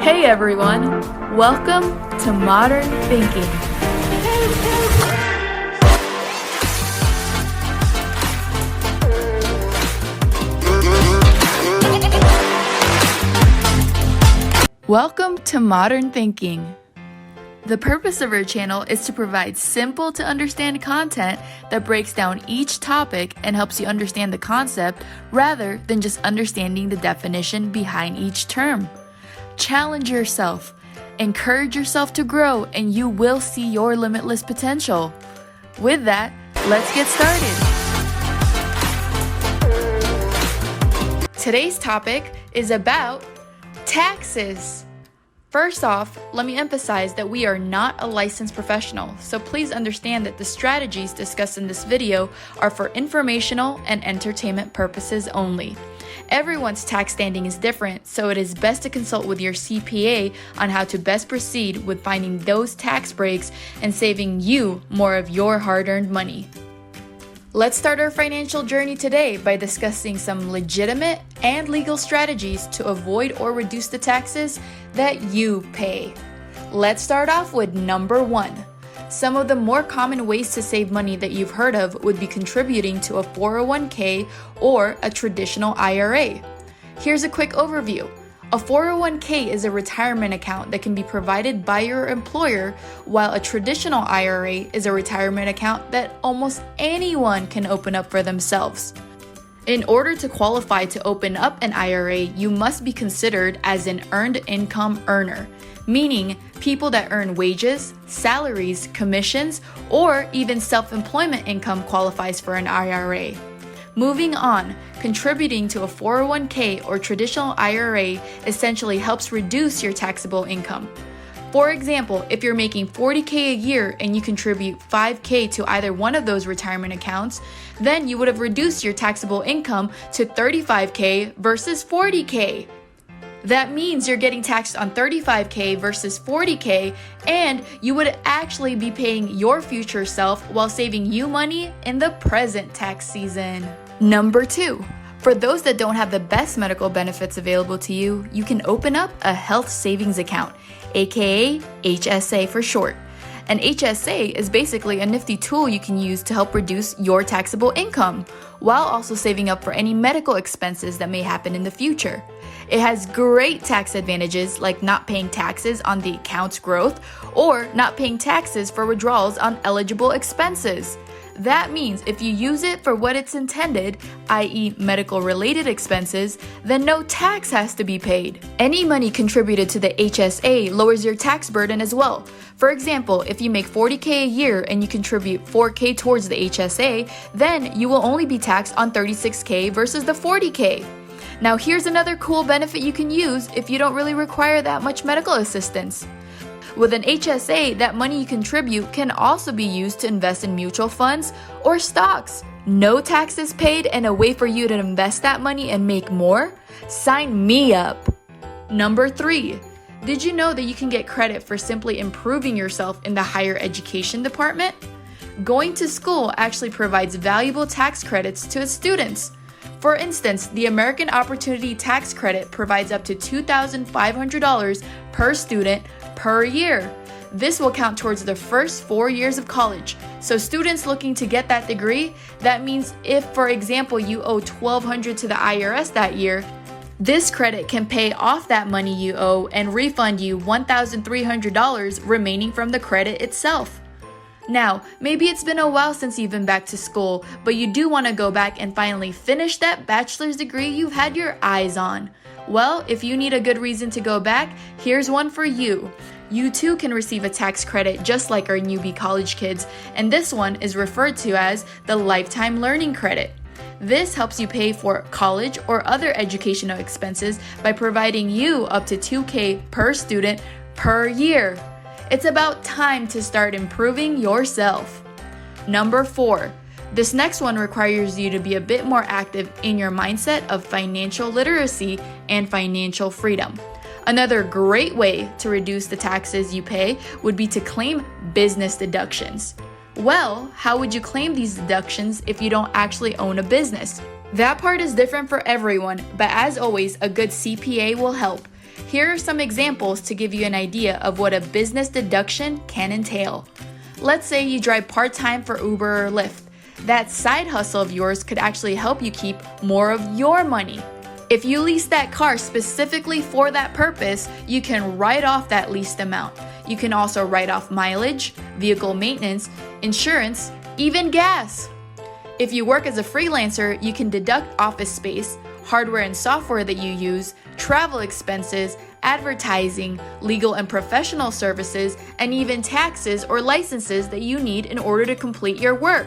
Hey everyone, welcome to Modern Thinking. Welcome to Modern Thinking. The purpose of our channel is to provide simple to understand content that breaks down each topic and helps you understand the concept rather than just understanding the definition behind each term. Challenge yourself, encourage yourself to grow, and you will see your limitless potential. With that, let's get started. Today's topic is about taxes. First off, let me emphasize that we are not a licensed professional, so please understand that the strategies discussed in this video are for informational and entertainment purposes only. Everyone's tax standing is different, so it is best to consult with your CPA on how to best proceed with finding those tax breaks and saving you more of your hard-earned money. Let's start our financial journey today by discussing some legitimate and legal strategies to avoid or reduce the taxes that you pay. Let's start off with number 1. Some of the more common ways to save money that you've heard of would be contributing to a 401k or a traditional IRA. Here's a quick overview. A 401k is a retirement account that can be provided by your employer, while a traditional IRA is a retirement account that almost anyone can open up for themselves. In order to qualify to open up an IRA, you must be considered as an earned income earner, meaning people that earn wages, salaries, commissions, or even self-employment income qualifies for an IRA. Moving on, contributing to a 401k or traditional IRA essentially helps reduce your taxable income. For example, if you're making $40k a year and you contribute $5k to either one of those retirement accounts, then you would have reduced your taxable income to $35k versus $40k. That means you're getting taxed on $35k versus $40k, and you would actually be paying your future self while saving you money in the present tax season. Number 2. For those that don't have the best medical benefits available to you, you can open up a health savings account, aka HSA for short. An HSA is basically a nifty tool you can use to help reduce your taxable income, while also saving up for any medical expenses that may happen in the future. It has great tax advantages like not paying taxes on the account's growth or not paying taxes for withdrawals on eligible expenses. That means if you use it for what it's intended, i.e. medical-related expenses, then no tax has to be paid. Any money contributed to the HSA lowers your tax burden as well. For example, if you make $40k a year and you contribute $4k towards the HSA, then you will only be taxed on $36k versus the $40k. Now here's another cool benefit you can use if you don't really require that much medical assistance. With an HSA, that money you contribute can also be used to invest in mutual funds or stocks. No taxes paid and a way for you to invest that money and make more? Sign me up! Number 3. Did you know that you can get credit for simply improving yourself in the higher education department? Going to school actually provides valuable tax credits to its students. For instance, the American Opportunity Tax Credit provides up to $2,500 per student per year. This will count towards the first 4 years of college. So students looking to get that degree, that means if, for example, you owe $1,200 to the IRS that year, this credit can pay off that money you owe and refund you $1,300 remaining from the credit itself. Now, maybe it's been a while since you've been back to school, but you do want to go back and finally finish that bachelor's degree you've had your eyes on. Well, if you need a good reason to go back, here's one for you. You too can receive a tax credit just like our newbie college kids, and this one is referred to as the Lifetime Learning Credit. This helps you pay for college or other educational expenses by providing you up to $2k per student per year. It's about time to start improving yourself. Number 4. This next one requires you to be a bit more active in your mindset of financial literacy and financial freedom. Another great way to reduce the taxes you pay would be to claim business deductions. Well, how would you claim these deductions if you don't actually own a business? That part is different for everyone, but as always, a good CPA will help. Here are some examples to give you an idea of what a business deduction can entail. Let's say you drive part-time for Uber or Lyft. That side hustle of yours could actually help you keep more of your money. If you lease that car specifically for that purpose, you can write off that leased amount. You can also write off mileage, vehicle maintenance, insurance, even gas. If you work as a freelancer, you can deduct office space, hardware and software that you use, travel expenses, advertising, legal and professional services, and even taxes or licenses that you need in order to complete your work.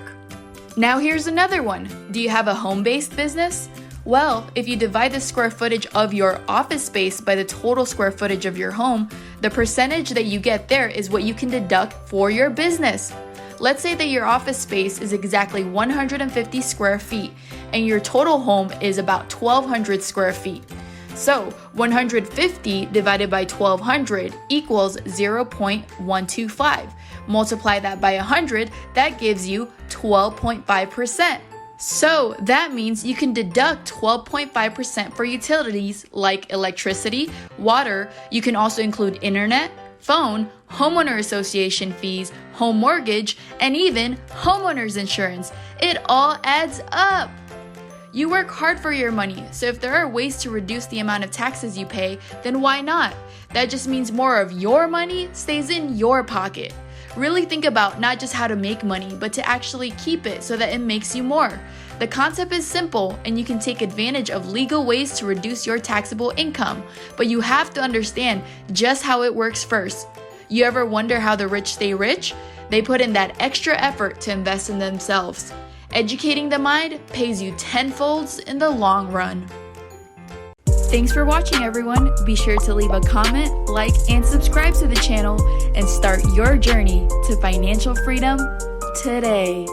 Now here's another one. Do you have a home-based business? Well, if you divide the square footage of your office space by the total square footage of your home, the percentage that you get there is what you can deduct for your business. Let's say that your office space is exactly 150 square feet and your total home is about 1,200 square feet. So 150 divided by 1,200 equals 0.125. Multiply that by 100, that gives you 12.5%. So that means you can deduct 12.5% for utilities like electricity, water. You can also include internet, phone, homeowner association fees, home mortgage, and even homeowner's insurance. It all adds up. You work hard for your money, so if there are ways to reduce the amount of taxes you pay, then why not? That just means more of your money stays in your pocket. Really think about not just how to make money, but to actually keep it so that it makes you more. The concept is simple, and you can take advantage of legal ways to reduce your taxable income, but you have to understand just how it works first. You ever wonder how the rich stay rich? They put in that extra effort to invest in themselves. Educating the mind pays you tenfolds in the long run. Thanks for watching, everyone. Be sure to leave a comment, like, and subscribe to the channel and start your journey to financial freedom today.